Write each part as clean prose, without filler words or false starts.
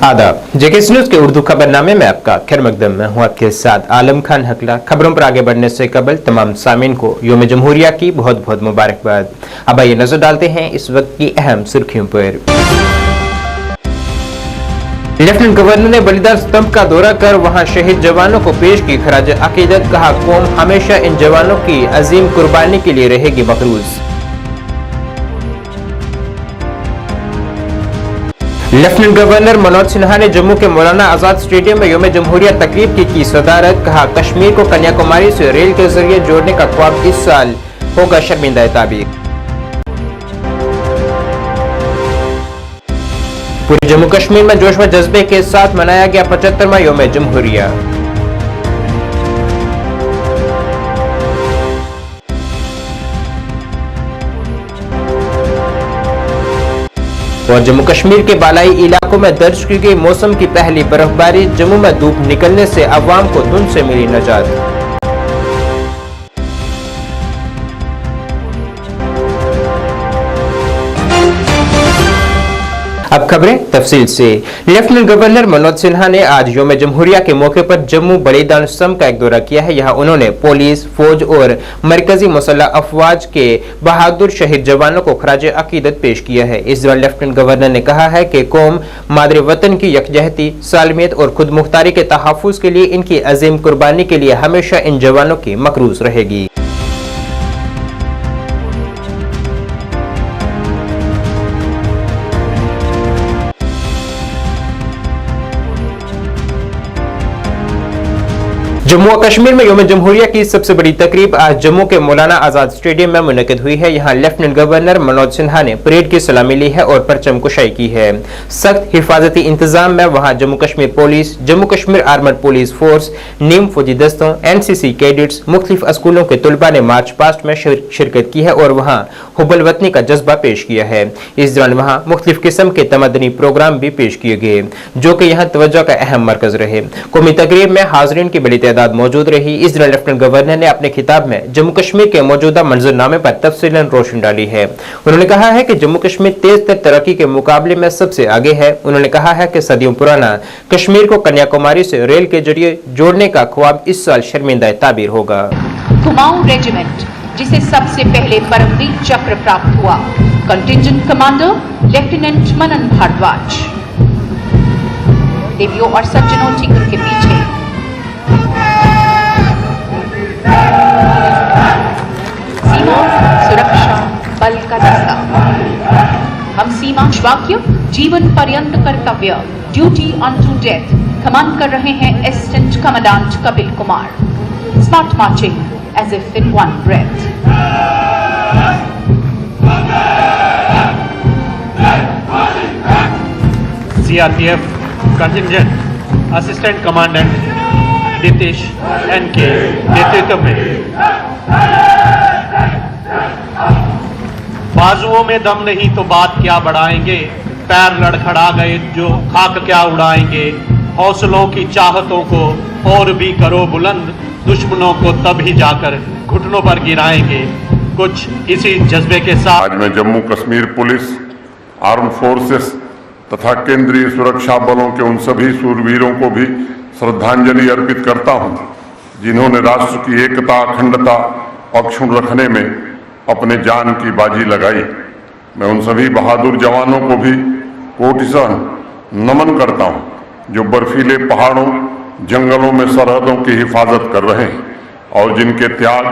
आदाब, JKS news के उर्दू खबरनामे में आपका खैर मकदम। मैं हूं आपके साथ आलम खान हकला। खबरों पर आगे बढ़ने से कबल तमाम सामीन को यौम जमहूरिया की बहुत बहुत मुबारकबाद। अब आइए नजर डालते हैं इस वक्त की अहम सुर्खियों पर। लेफ्टिनेंट गवर्नर ने बलिदान स्तंभ का दौरा कर वहां शहीद जवानों को पेश की खराज अकीदत। कहा, कौम हमेशा इन जवानों की अजीम कुर्बानी के लिए रहेगी मकरूज। लेफ्टिनेंट गवर्नर मनोज सिन्हा ने जम्मू के मौलाना आजाद स्टेडियम में यौम जमहूरिया तकरीब की सदारत। कहा, कश्मीर को कन्याकुमारी से रेल के जरिए जोड़ने का ख्वाब इस साल होगा शर्मिंदा ताबीर। पूरे जम्मू कश्मीर में जोश व जज्बे के साथ मनाया गया 75वां यौम जमहूरिया। और जम्मू कश्मीर के बालाई इलाकों में दर्ज की गई मौसम की पहली बर्फबारी। जम्मू में धूप निकलने से अवाम को धुंध से मिली निजात। अब खबरें तफसील से। लेफ्टिनेंट गवर्नर मनोज सिन्हा ने आज यौम जमहूरिया के मौके पर जम्मू बलिदान स्तंभ का एक दौरा किया है। यहाँ उन्होंने पुलिस, फौज और मरकजी मुसल्लह अफवाज के बहादुर शहीद जवानों को खराज अकीदत पेश किया है। इस दौरान लेफ्टिनेंट गवर्नर ने कहा है कि कौम मादरे वतन की यकजहती, सालमियत और खुद मुख्तारी के तहफ़्फ़ुज़ के लिए इनकी अजीम कुर्बानी के लिए हमेशा इन जवानों की मकरूज रहेगी। जम्मू और कश्मीर में यौम जमहूरिया की सबसे बड़ी तकरीब आज जम्मू के मौलाना आजाद स्टेडियम में मुनक़िद हुई है। यहाँ लेफ्टिनेंट गवर्नर मनोज सिन्हा ने परेड की सलामी ली है और परचम कुशाई की है। सख्त हिफाजती इंतजाम में वहाँ Jammu Kashmir police, Jammu Kashmir armoured police force, नीम फौजी दस्तों, NCC कैडेट्स, मुख्तलिफ स्कूलों के तलबा ने मार्च पास्ट में शिरकत की है और वहाँ हुब्बुल वतनी का जज्बा पेश किया है। इस दौरान वहाँ मुख्तलिफ किस्म के तमदनी प्रोग्राम भी पेश किए गए जो कि यहाँ तवज्जो का अहम मरकज रहे। कौमी तकरीब में हाज़रीन की बड़ी तादाद मौजूद रही। इस दौरान लेफ्टिनेंट गवर्नर ने अपने खिताब में जम्मू कश्मीर के मौजूदा मंजरनामे पर तफसीलन रोशनी डाली है। उन्होंने कहा है कि जम्मू कश्मीर तेज तर तरक्की के मुकाबले में सबसे आगे है। उन्होंने कहा है कि सदियों पुराना कश्मीर को कन्याकुमारी से रेल के जरिए जोड़ने का ख्वाब इस साल शर्मिंदा ताबीर होगा। कुमाऊं रेजिमेंट, जिसे सबसे पहले परमवीर चक्र प्राप्त हुआ, कंटिंजेंट कमांडर लेफ्टिनेंट मनन भारद्वाज। देवियों और सज्जनों, ठीक उनके पीछे सीमा सुरक्षा बल का दस्ता। हम सीमा वाक्य जीवन पर्यंत कर्तव्य, ड्यूटी अनटू डेथ, कमांड कर रहे हैं assistant commandant Kapil Kumar. Smart marching as if in one breath. CRPF contingent assistant commandant Nitish N के नेतृत्व में बाजुओं में दम नहीं तो बात क्या बढ़ाएंगे, पैर लड़खड़ा गए जो खाक क्या उड़ाएंगे, हौसलों की चाहतों को और भी करो बुलंद, दुश्मनों को तब ही जाकर घुटनों पर गिराएंगे। कुछ इसी जज्बे के साथ आज मैं Jammu Kashmir police, arm forces तथा केंद्रीय सुरक्षा बलों के उन सभी सूरवीरों को भी श्रद्धांजलि अर्पित करता हूं जिन्होंने राष्ट्र की एकता, अखंडता अक्षुण्ण रखने में अपने जान की बाजी लगाई। मैं उन सभी बहादुर जवानों को भी कोटिशः नमन करता हूं जो बर्फीले पहाड़ों, जंगलों में सरहदों की हिफाजत कर रहे हैं और जिनके त्याग,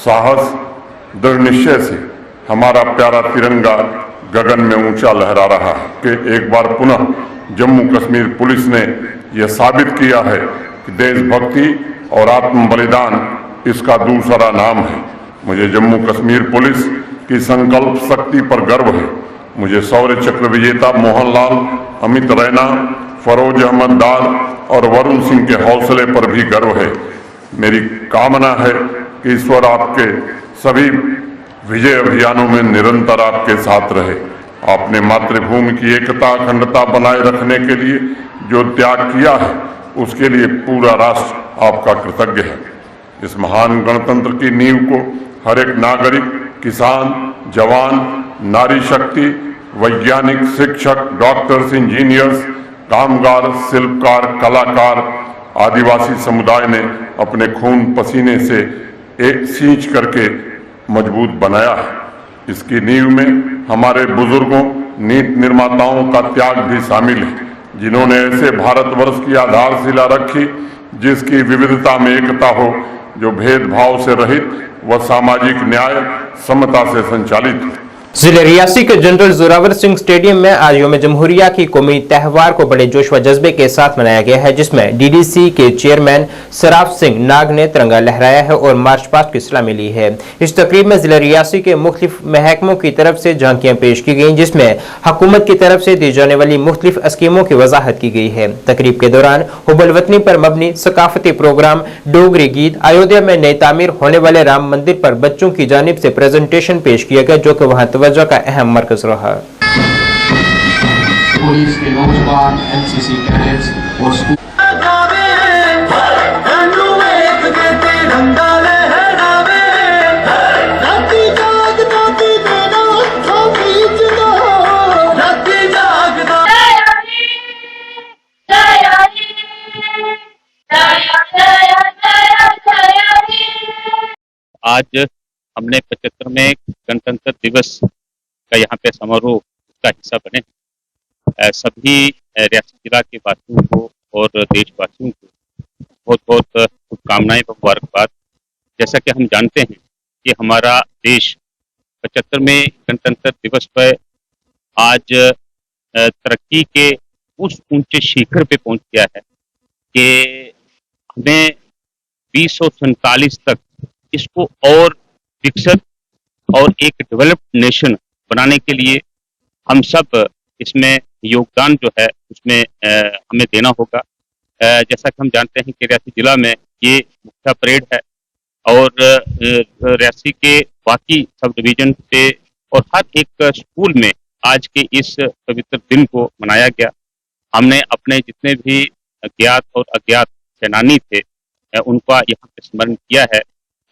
साहस, दृढ़ निश्चय से हमारा प्यारा तिरंगा गगन में ऊंचा लहरा रहा है। कि एक बार पुनः जम्मू कश्मीर पुलिस ने यह साबित किया है कि देशभक्ति और आत्म बलिदान इसका दूसरा नाम है। मुझे जम्मू कश्मीर पुलिस की संकल्प शक्ति पर गर्व है। मुझे शौर्य चक्र विजेता मोहनलाल, अमित रैना, फरोज अहमद दार और वरुण सिंह के हौसले पर भी गर्व है। मेरी कामना है कि ईश्वर आपके सभी विजय अभियानों में निरंतर आपके साथ रहे। आपने मातृभूमि की एकता, अखंडता बनाए रखने के लिए जो त्याग किया है उसके लिए पूरा राष्ट्र आपका कृतज्ञ है। इस महान गणतंत्र की नींव को हर एक नागरिक, किसान, जवान, नारी शक्ति, वैज्ञानिक, शिक्षक, डॉक्टर्स, इंजीनियर्स, कामगार, शिल्पकार, कलाकार, आदिवासी समुदाय ने अपने खून पसीने से एक सींच करके मजबूत बनाया है। इसकी नींव में हमारे बुजुर्गों, नीति निर्माताओं का त्याग भी शामिल है, जिन्होंने ऐसे भारतवर्ष की आधारशिला रखी जिसकी विविधता में एकता हो, जो भेदभाव से रहित व सामाजिक न्याय, समता से संचालित है। जिले रियासी के जनरल जोरावर सिंह स्टेडियम में आज यौम जमहूरिया की कौमी त्यौहार को बड़े जोश व जज्बे के साथ मनाया गया है, जिसमें डीडीसी के चेयरमैन सराफ सिंह नाग ने तिरंगा लहराया है और मार्च पास्ट की सलामी ली है। इस तकरीब में जिला रियासी के मुख्तलिफ महकमों की तरफ से झांकियां पेश की गईं, जिसमें हुकूमत की तरफ से दी जाने वाली मुख्तलिफ स्कीमों की वजाहत की गई है। तकरीब के दौरान हुब्बुल वतनी पर मबनी सकाफती प्रोग्राम, डोगरी गीत, अयोध्या में नई तामीर होने वाले राम मंदिर पर बच्चों की जानिब से प्रेजेंटेशन पेश किया गया, जो कि वहां तवज्जो का अहम मरकज रहा। पुलिस के नौजवान, एनसीसी कैडेट्स और स्कूल आज हमने 75वें गणतंत्र दिवस का यहाँ पे समारोह का हिस्सा बने। सभी रियासी जिला के वासियों को और देशवासियों को बहुत बहुत शुभकामनाएं व मुबारकबाद। जैसा कि हम जानते हैं कि हमारा देश 75वें गणतंत्र दिवस पर आज तरक्की के उस ऊंचे शिखर पे पहुंच गया है कि हमें 2047 तक इसको और विकसित और एक डेवलप्ड नेशन बनाने के लिए हम सब इसमें योगदान जो है उसमें हमें देना होगा। जैसा कि हम जानते हैं कि रियासी जिला में ये मुख्य परेड है और रियासी के बाकी सब डिवीजन से और हर एक स्कूल में आज के इस पवित्र दिन को मनाया गया। हमने अपने जितने भी ज्ञात और अज्ञात सेनानी थे उनका यहाँ पे स्मरण किया है।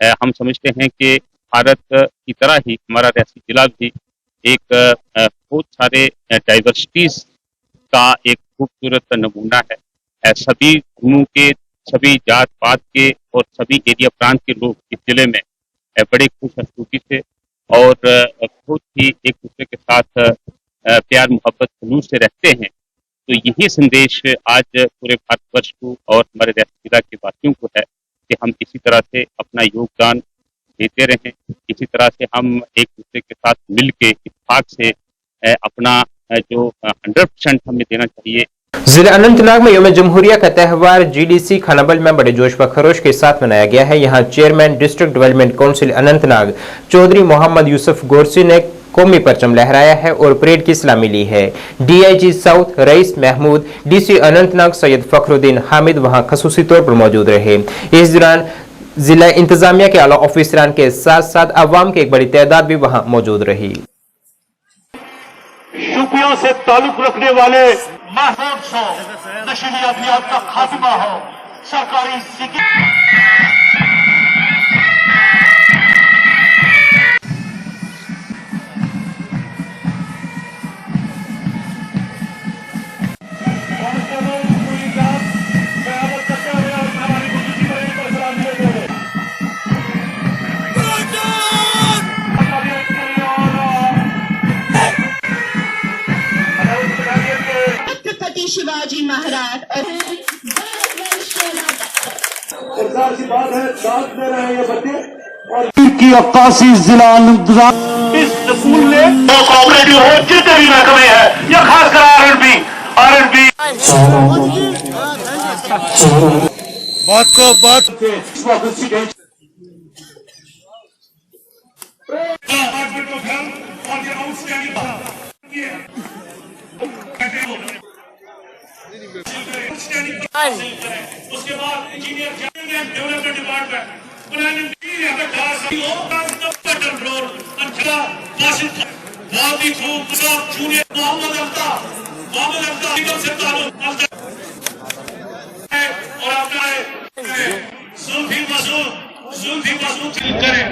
हम समझते हैं कि भारत की तरह ही हमारा रियासी जिला भी एक बहुत सारे डाइवर्सिटीज का एक खूबसूरत नमूना है। सभी धर्मों के, सभी जात पात के और सभी एरिया प्रांत के लोग इस जिले में बड़े खुश हंसी से और बहुत ही एक दूसरे के साथ प्यार मोहब्बत सलूक से रहते हैं। तो यही संदेश आज पूरे भारतवर्ष को और हमारे रियासी जिला के वासियों को है कि हम इसी तरह से अपना योगदान देते रहें, इसी तरह से हम एक दूसरे के साथ मिल के इत्तेफाक से अपना जो 100% हमें देना चाहिए। जिला अनंतनाग में यौम जमहूरिया का त्यौहार जीडीसी खानाबल में बड़े जोश व खरोश के साथ मनाया गया है। यहाँ chairman district development council Anantnag Chaudhary Mohammad Yusuf Gorsi ने कौमी परचम लहराया है और परेड की सलामी ली है। DIG south rice Mahmood, DC Anantnag Syed Fakhruddin Hamid वहां खसूसी तौर पर मौजूद रहे। इस दौरान जिला इंतजामिया के आला ऑफिसरान के साथ साथ अवाम की एक बड़ी तादाद भी वहां मौजूद रही। शुपियों से ताल्लुक रखने वाले महफूज हो, नशीली अभियान का खात्मा हो, सरकारी शिवाजी महाराज और सरकार की बात है, साथ दे रहे हैं ये बच्चे और की 81 जिला इस स्कूल ने कोऑपरेटिव हो जितने भी महकमे हैं या खासकर आरएनबी बात को बात उसके बाद इंजीनियर डेवलपमेंट डिपार्टमेंट बहुत ही खूब जूनियर मोहम्मद अफ्ताब निगम से ताल्लुक और आपका जुल्फी मसूद करें।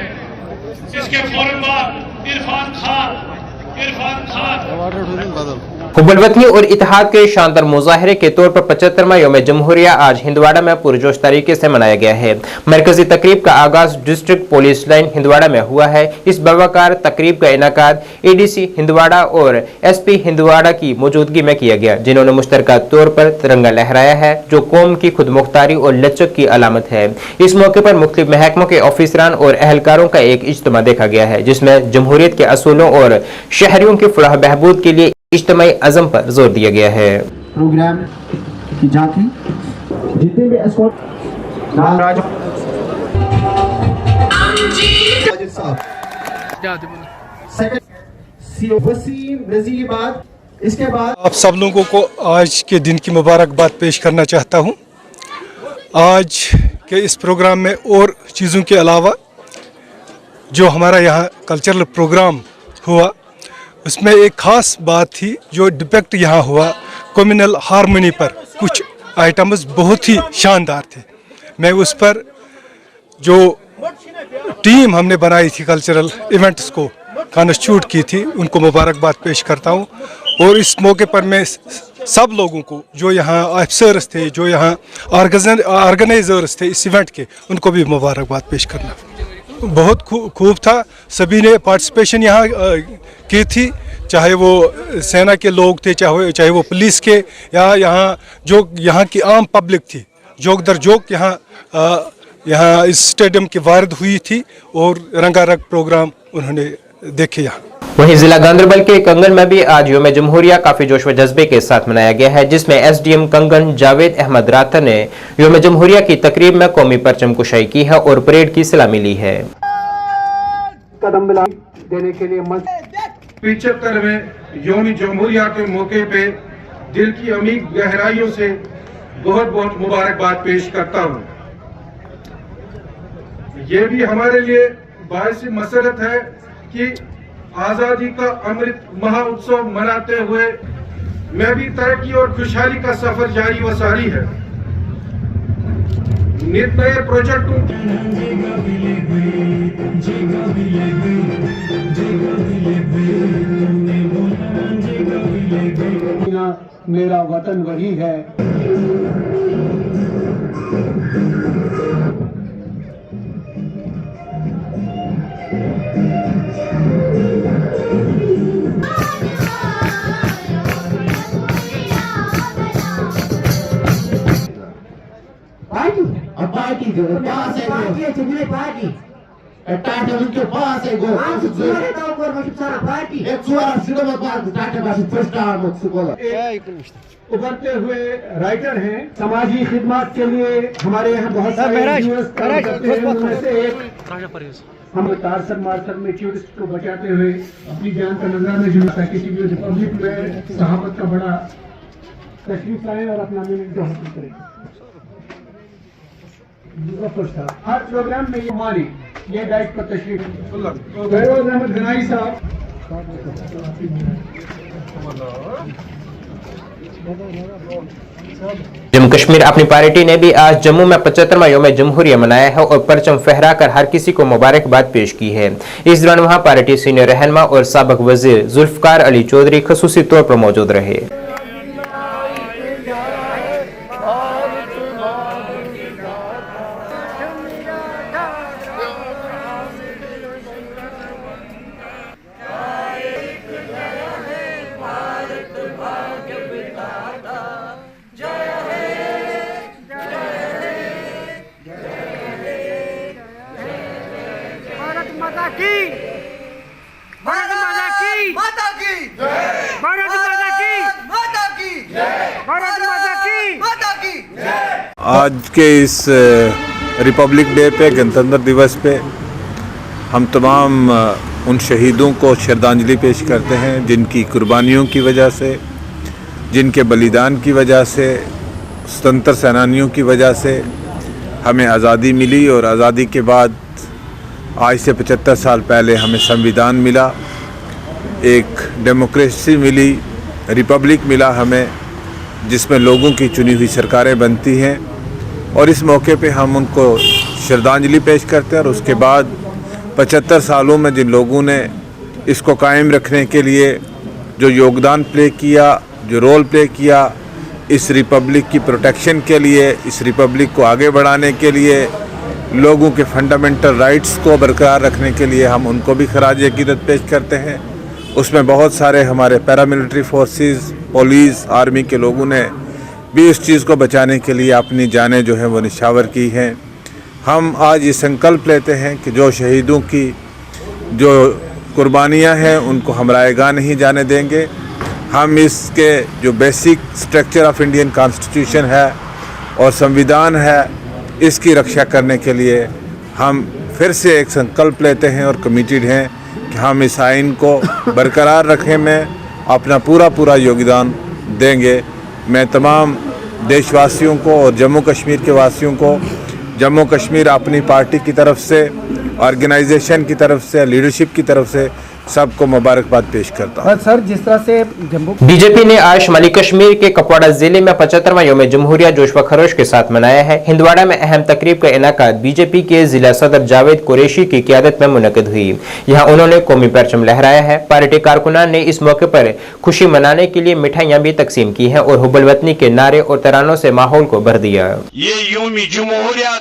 इसके फौरन बाद इरफान खान हुब्बुल-वतनी और इत्तेहाद के शानदार मुजाहरे के तौर पर 75वां यौम जमहूरिया आज हिंदवाड़ा में पुरजोश तरीके से मनाया गया है। मरकजी तकरीब का आगाज डिस्ट्रिक्ट पुलिस लाइन हिंदवाड़ा में हुआ है। इस बवाकार तकरीब का इनाकाद एडीसी हिंदवाड़ा और एसपी हिंदवाड़ा की मौजूदगी में किया गया, जिन्होंने मुश्तरका तौर पर तिरंगा लहराया है, जो कौम की खुदमुख्तारी और लचक की अलामत है। इस मौके पर मुख्तलिफ महकमों के ऑफिसरान और एहलकारों का एक इज्तिमा देखा गया है, जिसमें जमहूरियत के असूलों और शहरियों की फलाह बहबूद के लिए इज्तिमाई अज़म पर जोर दिया गया है। प्रोग्राम की झांकी जितने भी एस्कॉर्ट इसके बाद आप सब लोगों को आज के दिन की मुबारकबाद पेश करना चाहता हूं। आज के इस प्रोग्राम में और चीज़ों के अलावा जो हमारा यहाँ कल्चरल प्रोग्राम हुआ, उसमें एक ख़ास बात थी जो डिपेक्ट यहाँ हुआ। कम्युनल हारमोनी पर कुछ आइटम्स बहुत ही शानदार थे। मैं उस पर जो टीम हमने बनाई थी कल्चरल इवेंट्स को कॉन्स्टिट्यूट की थी, उनको मुबारकबाद पेश करता हूँ। और इस मौके पर मैं सब लोगों को जो यहाँ अफसर्स थे, जो यहाँ ऑर्गेनाइजर्स थे इस इवेंट के, उनको भी मुबारकबाद पेश करना। बहुत खूब था। सभी ने पार्टिसिपेशन यहाँ की थी, चाहे वो सेना के लोग थे, चाहे वो पुलिस के, या यहाँ की आम पब्लिक थी। जोक दर जोक यहाँ इस स्टेडियम की वारद हुई थी और रंगारंग प्रोग्राम उन्होंने देखे यहाँ। वहीं जिला गांधरबल के कंगन में भी आज यौम जमहूरिया काफी जोश व जज्बे के साथ मनाया गया है, जिसमें एसडीएम कंगन जावेद अहमद राथा ने यौम जमहूरिया की तकरीब में कौमी परचम कुशाई की है और परेड की सलामी ली है। कदम मिला देने के लिए 75वें यौम जमहूरिया के मौके पे दिल की अमीर गहराइयों से बहुत बहुत मुबारकबाद पेश करता हूँ। ये भी हमारे लिए बाइस मसरत है कि आजादी का अमृत महोत्सव मनाते हुए मैं भी तरक्की और खुशहाली का सफर जारी व सारी है। नित नए प्रोजेक्टों मेरा वतन वही है। Party go, pass and go. Party. Tata uनके पास है गो। जोरे तो ऊपर में सारा पार्टी। एक चुरा सिनेमा पार्क टाटा का फर्स्ट टाइम मुझको। उभरते हुए राइटर हैं, समाजी खिदमत के लिए हमारे यहाँ बहुत सारे यूएस काम करते हैं। उनमें से एक हम तारसन मार्सन में टूरिस्ट को बचाते हुए अपनी जान का नजराना जुटाता है। किसी भी रिपब्लिक में सहाबत का बड़ा तशरीफ लाए और अपना मिनट हासिल करें। हर प्रोग्राम में ये हमारी ये डाइट पर तशरीफ फैरोज अहमद गनाई साहब। जम्मू कश्मीर अपनी पार्टी ने भी आज जम्मू में 75वां यौम जमहूरिया मनाया है और परचम फहरा कर हर किसी को मुबारकबाद पेश की है। इस दौरान वहां पार्टी सीनियर रहनुमा और साबिक वजीर जुल्फकार अली चौधरी खसूसी तौर पर मौजूद रहे। आज के इस रिपब्लिक डे पे, गणतंत्र दिवस पे, हम तमाम उन शहीदों को श्रद्धांजलि पेश करते हैं जिनकी कुर्बानियों की वजह से, जिनके बलिदान की वजह से, स्वतंत्र सेनानियों की वजह से हमें आज़ादी मिली। और आज़ादी के बाद आज से 75 साल पहले हमें संविधान मिला, एक डेमोक्रेसी मिली, रिपब्लिक मिला हमें, जिसमें लोगों की चुनी हुई सरकारें बनती हैं। और इस मौके पे हम उनको श्रद्धांजलि पेश करते हैं। और उसके बाद 75 सालों में जिन लोगों ने इसको कायम रखने के लिए जो योगदान प्ले किया, जो रोल प्ले किया इस रिपब्लिक की प्रोटेक्शन के लिए, इस रिपब्लिक को आगे बढ़ाने के लिए, लोगों के फंडामेंटल राइट्स को बरकरार रखने के लिए, हम उनको भी खराज अकीदत पेश करते हैं। उसमें बहुत सारे हमारे पैरामिलिट्री फोर्सेस, पुलिस, आर्मी के लोगों ने भी इस चीज़ को बचाने के लिए अपनी जानें जो हैं वो निछावर की हैं। हम आज ये संकल्प लेते हैं कि जो शहीदों की जो कुर्बानियाँ हैं उनको हम रायगा नहीं जाने देंगे। हम इसके जो basic structure of Indian constitution है और संविधान है, इसकी रक्षा करने के लिए हम फिर से एक संकल्प लेते हैं और कमिटेड हैं कि हम इस आइन को बरकरार रखने में अपना पूरा योगदान देंगे। मैं तमाम देशवासियों को और जम्मू कश्मीर के वासियों को, जम्मू कश्मीर अपनी पार्टी की तरफ से, ऑर्गेनाइजेशन की तरफ से, लीडरशिप की तरफ से सबको मुबारकबाद पेश करता हूँ। सर, जिस तरह से बीजेपी ने आज शुमाली कश्मीर के कुपवाड़ा जिले में 75वां यौम जमहूरिया जोश व खरोश के साथ मनाया है। हिंदवाड़ा में अहम तकरीब का इनेकाद बीजेपी के जिला सदर जावेद कुरैशी की क़ियादत में मुनक़िद हुई। यहाँ उन्होंने कौमी परचम लहराया है। पार्टी कारकुनान ने इस मौके पर खुशी मनाने के लिए मिठाइयाँ भी तकसीम की हैं और हुब्बुल वतनी के नारे और तरानों से माहौल को भर दिया। ये यौम जमहूरिया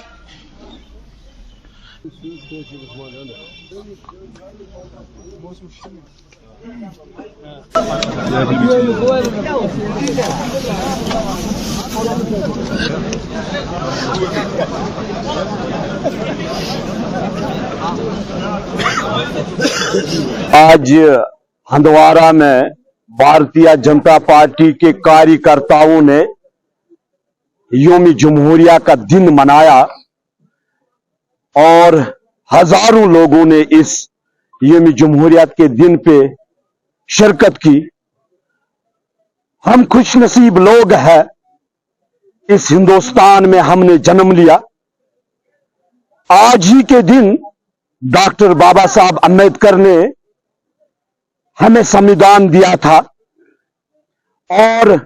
आज हंदवाड़ा में भारतीय जनता पार्टी के कार्यकर्ताओं ने यौम जमहूरिया का दिन मनाया और हजारों लोगों ने इस यौम जमहूरियत के दिन पे शिरकत की। हम खुशनसीब लोग हैं, इस हिंदुस्तान में हमने जन्म लिया। आज ही के दिन डॉक्टर बाबा साहब अम्बेडकर ने हमें संविधान दिया था और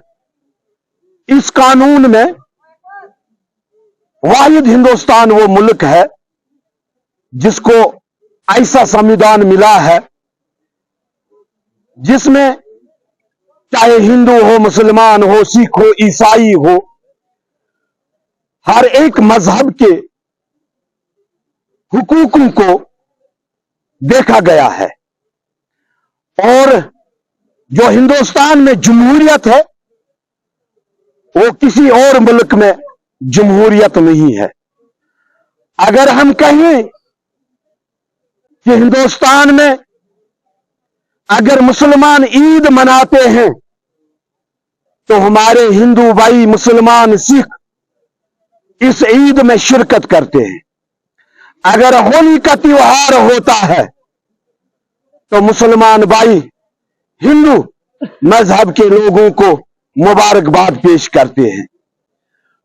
इस कानून में वाहिद हिंदुस्तान वो मुल्क है जिसको ऐसा संविधान मिला है जिसमें चाहे हिंदू हो, मुसलमान हो, सिख हो, ईसाई हो, हर एक मजहब के हुकूकों को देखा गया है। और जो हिंदुस्तान में जमहूरियत है वो किसी और मुल्क में जमहूरियत नहीं है। अगर हम कहें कि हिंदुस्तान में अगर मुसलमान ईद मनाते हैं तो हमारे हिंदू भाई, मुसलमान, सिख इस ईद में शिरकत करते हैं। अगर होली का त्योहार होता है तो मुसलमान भाई हिंदू मजहब के लोगों को मुबारकबाद पेश करते हैं।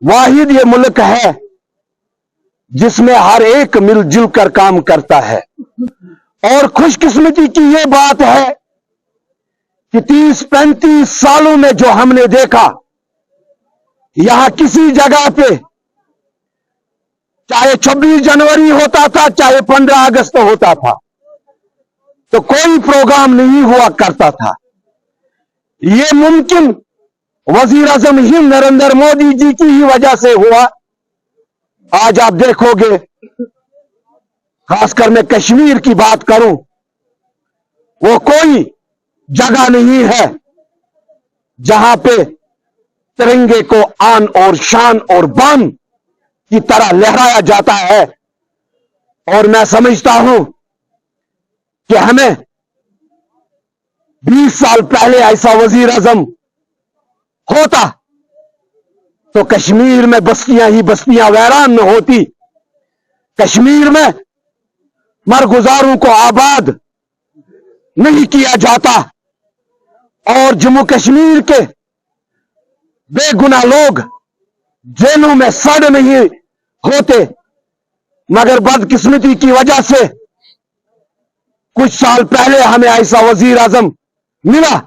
वाहिद ये मुल्क है जिसमें हर एक मिलजुल कर काम करता है। और खुशकिस्मती की ये बात है कि 30-35 सालों में जो हमने देखा, यहां किसी जगह पे चाहे 26 जनवरी होता था, चाहे 15 अगस्त होता था, तो कोई प्रोग्राम नहीं हुआ करता था। ये मुमकिन वजीर आजम हिंद नरेंद्र मोदी जी की ही वजह से हुआ। आज आप देखोगे, खासकर मैं कश्मीर की बात करूं, वो कोई जगह नहीं है जहां पे तिरंगे को आन और शान और बान की तरह लहराया जाता है। और मैं समझता हूं कि हमें 20 साल पहले ऐसा वजीर आजम होता तो कश्मीर में बस्तियां ही बस्तियां वैरान में होती। कश्मीर में मरगुजारों को आबाद नहीं किया जाता और जम्मू कश्मीर के बेगुनाह लोग जेलों में सड़ नहीं होते। मगर बदकिस्मती की वजह से कुछ साल पहले हमें ऐसा वजीर आजम मिला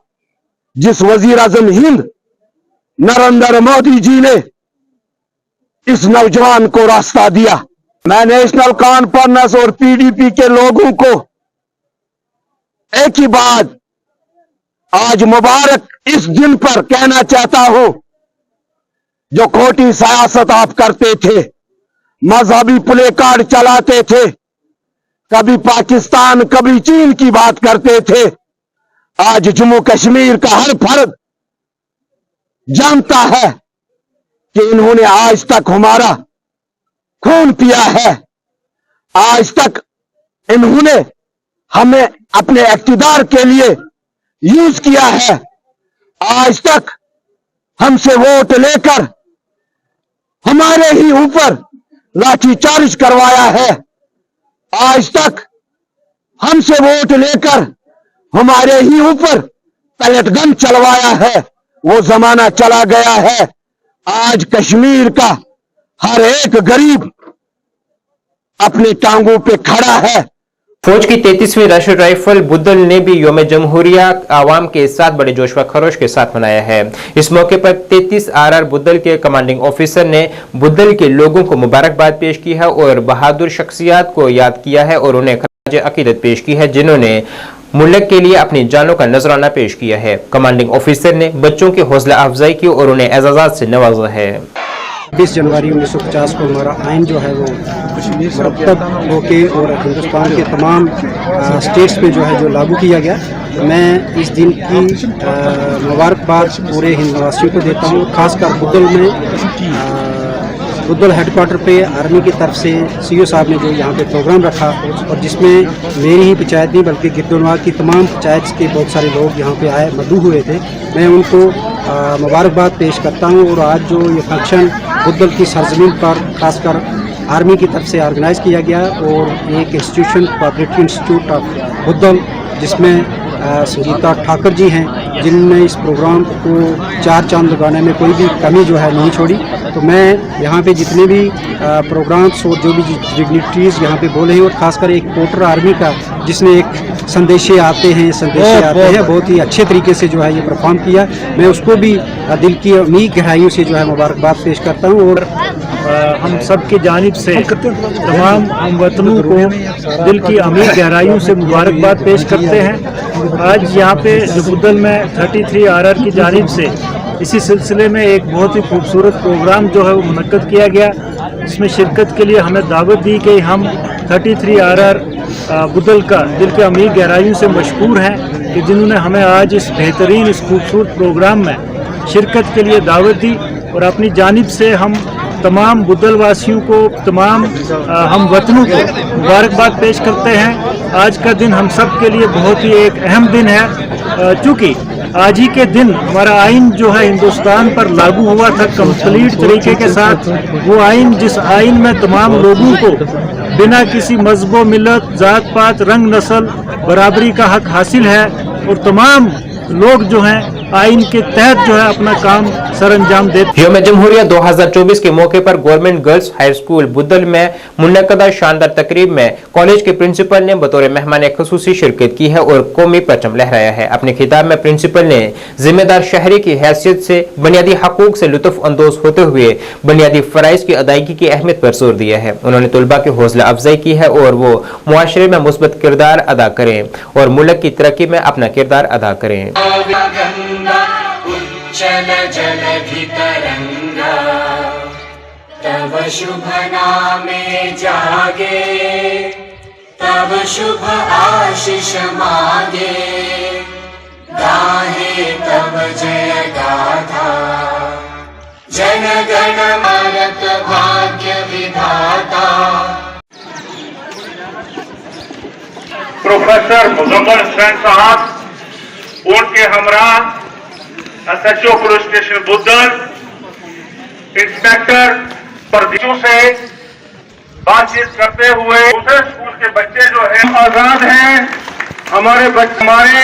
जिस वजीर आजम हिंद नरेंद्र मोदी जी ने इस नौजवान को रास्ता दिया। मैं नेशनल कॉन्फ्रेंस और पीडीपी के लोगों को एक ही बात आज मुबारक इस दिन पर कहना चाहता हूं, जो खोटी सियासत आप करते थे, मजहबी प्ले कार्ड चलाते थे, कभी पाकिस्तान कभी चीन की बात करते थे, आज जम्मू कश्मीर का हर फर्द जानता है कि इन्होंने आज तक हमारा खून पिया है, आज तक इन्होंने हमें अपने इख्तिदार के लिए यूज किया है, आज तक हमसे वोट लेकर हमारे ही ऊपर लाठीचार्ज करवाया है, आज तक हमसे वोट लेकर हमारे ही ऊपर पैलेट गन चलवाया है। वो जमाना चला गया है। आज कश्मीर का हर एक गरीब अपनी टांगों पे खड़ा है। फौज की 33वीं राष्ट्रीय राइफल बुद्धल ने भी योम जमहूरिया आवाम के साथ बड़े जोश व खरोश के साथ मनाया है। इस मौके पर 33 RR बुद्धल के कमांडिंग ऑफिसर ने बुद्धल के लोगों को मुबारकबाद पेश की है और बहादुर शख्सियत को याद किया है और उन्हें खराज अकीदत पेश की है, जिन्होंने मुल्क के लिए अपनी जानों का नजराना पेश किया है। कमांडिंग ऑफिसर ने बच्चों की हौसला अफजाई की और उन्हें एजाज़ात से नवाजा है। 20 जनवरी 1950 को हमारा आइन जो है वो मुरतब होके और हिंदुस्तान के तमाम स्टेट्स में जो है जो लागू किया गया। मैं इस दिन की मुबारकबाद पूरे हिंदवासियों को देता हूँ। खासकर बुद्धल में बुद्धल हेडक्वार्टर पे आर्मी की तरफ से CO साहब ने जो यहाँ पे प्रोग्राम रखा और जिसमें मेरी ही पंचायत नहीं बल्कि गिरदोनवाग की तमाम पंचायत के बहुत सारे लोग यहाँ पे आए, मदऊ हुए थे। मैं उनको मुबारकबाद पेश करता हूँ। और आज जो ये फंक्शन बुद्धल की सरजमीन पर खासकर आर्मी की तरफ से ऑर्गेनाइज़ किया गया और एक institution cooperative institute of Budhal जिसमें संगीता ठाकर जी हैं, जिनने इस प्रोग्राम को 4 चांद लगाने में कोई भी कमी जो है नहीं छोड़ी। तो मैं यहाँ पे जितने भी प्रोग्राम्स और जो भी डिग्निटरीज यहाँ पे बोले हैं और खासकर एक पोर्टर आर्मी का जिसने एक संदेशे आते हैं बहुत ही अच्छे तरीके से जो है ये परफॉर्म किया, मैं उसको भी दिल की अमीर गहराइयों से जो है मुबारकबाद पेश करता हूँ। और हम सब की जानिब से तमाम हमवतनों को दिल की अमीर गहराइयों से मुबारकबाद पेश करते हैं। आज यहाँ पे बुद्धल में 33 RR की जानिब से इसी सिलसिले में एक बहुत ही खूबसूरत प्रोग्राम जो है वो मुनक्कद किया गया, जिसमें शिरकत के लिए हमें दावत दी कि हम 33 RR बुद्धल का दिल के अमीर गहराइयों से मशकूर हैं कि जिन्होंने हमें आज इस बेहतरीन इस खूबसूरत प्रोग्राम में शिरकत के लिए दावत दी। और अपनी जानिब से हम तमाम बुद्धल वासियों को, तमाम हम वतनों को मुबारकबाद पेश करते हैं। आज का दिन हम सब के लिए बहुत ही एक अहम दिन है, चूँकि आज ही के दिन हमारा आइन जो है हिंदुस्तान पर लागू हुआ था कंप्लीट तरीके के साथ। वो आइन जिस आइन में तमाम लोगों को बिना किसी मजहब, मिलत, जात पात, रंग, नस्ल बराबरी का हक हासिल है और तमाम लोग जो हैं आइन के तहत जो है अपना काम सरअंजाम देते। योम जमहूरिया 2024 के मौके पर government girls high school Budhal में मुनक्कदा शानदार तकरीब में कॉलेज के प्रिंसिपल ने बतौर मेहमान खुसूसी शिरकत की है और कौमी परचम लहराया है। अपने खिताब में प्रिंसिपल ने जिम्मेदार शहरी की हैसियत से बुनियादी हकूक से लुत्फ अंदोज होते हुए बुनियादी फराइज की अदायगी की अहमियत पर जोर दिया है। उन्होंने तुलबा की हौसला अफजाई की है और वो मुआशरे में मुस्बत किरदार अदा करें और मुल्क की तरक्की में अपना किरदार अदा करें। उच्चल जलधि तरंगा तब शुभ नामे जागे, तब शुभ आशीष मांगे, गाहे तब जय गाथा, जन गण मानत भाग्य विधाता। प्रोफेसर मुजफ्फर हुसैन साहब, उनके हमरा SHO police station Budhal, inspector परदेशों से बातचीत करते हुए दूसरे स्कूल के बच्चे जो हैं आजाद हैं, हमारे बच्चे हमारे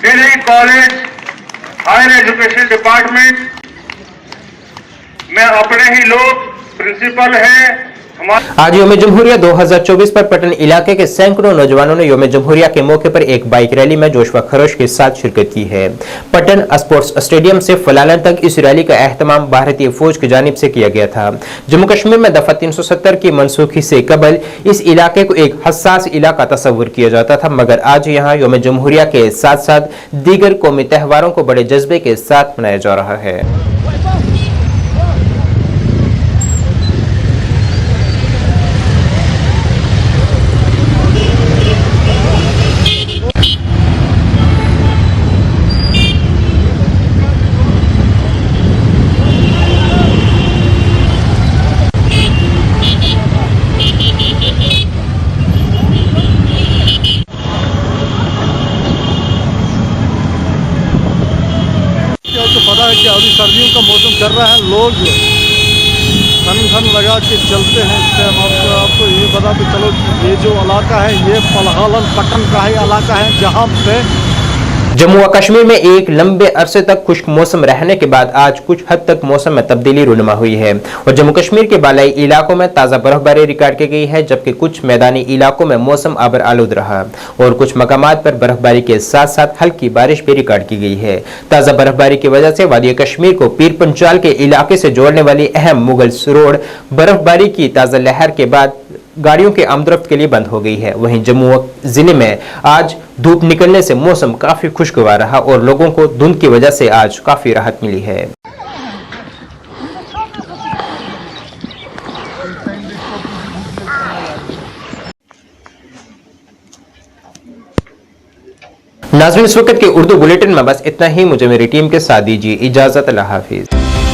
degree college higher education department में अपने ही लोग प्रिंसिपल हैं, आज योम जमहूरिया 2024 पर पटन इलाके के सैकड़ों नौजवानों ने योम जमहूरिया के मौके पर एक बाइक रैली में जोश व खरोश के साथ शिरकत की है। पटन स्पोर्ट्स स्टेडियम से फलालन तक इस रैली का एहतमाम भारतीय फौज की जानिब से किया गया था। जम्मू कश्मीर में दफा 370 की मनसूखी से कबल इस इलाके को एक हसास इलाका तस्वुर किया जाता था, मगर आज यहाँ योम जमहूरिया के साथ साथ दीगर कौमी त्योहारों को बड़े जज्बे के साथ मनाया जा रहा है। तो पता है कि अभी सर्दियों का मौसम चल रहा है, लोग खन लगा के चलते हैं। इससे हम आपको ये बताते चलो कि ये जो इलाका है ये पलहालन पटन का ही इलाका है, जहाँ पे जम्मू व कश्मीर में एक लंबे अरसे तक खुश्क मौसम रहने के बाद आज कुछ हद तक मौसम में तब्दीली रुनुमा हुई है और जम्मू कश्मीर के बालाई इलाकों में ताज़ा बर्फबारी रिकॉर्ड की गई है, जबकि कुछ मैदानी इलाकों में मौसम आबर आलूद रहा और कुछ मकामात पर बर्फबारी के साथ साथ हल्की बारिश भी रिकॉर्ड की गई है। ताज़ा बर्फबारी की वजह से वादी कश्मीर को पीर पंचाल के इलाके से जोड़ने वाली अहम मुगल्स रोड बर्फबारी की ताज़ा लहर के बाद गाड़ियों के आमदरफ्त के लिए बंद हो गई है। वहीं जम्मू जिले में आज धूप निकलने से मौसम काफी खुशगवार रहा और लोगों को धुंध की वजह से आज काफी राहत मिली है। नाज़रीन, इस वक्त के उर्दू बुलेटिन में बस इतना ही। मुझे मेरी टीम के साथ दीजिए इजाजत। अल्लाह हाफिज।